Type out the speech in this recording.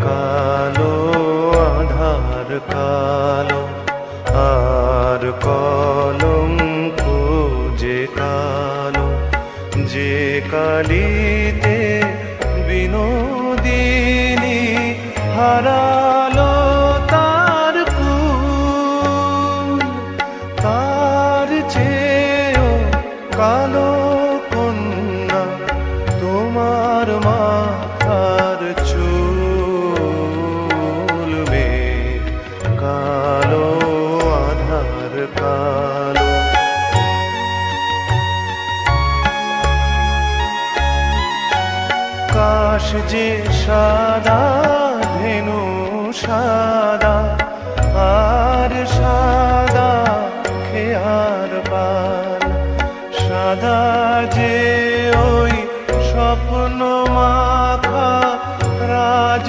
কালো আধার কালো আর কলঙ্ক যে কালো, যে কালিতে বিনোদিনী হারালো তার কুল। তার চেয়েও কালো কন্যা তোমার মাথার চুল, মেঘ কালো আধার কালো। কাশ যে সাদা ধেনু সাদা আর সাদা খেয়ার পাল, সাদা যে ওই স্বপ্ন মাখা রাজ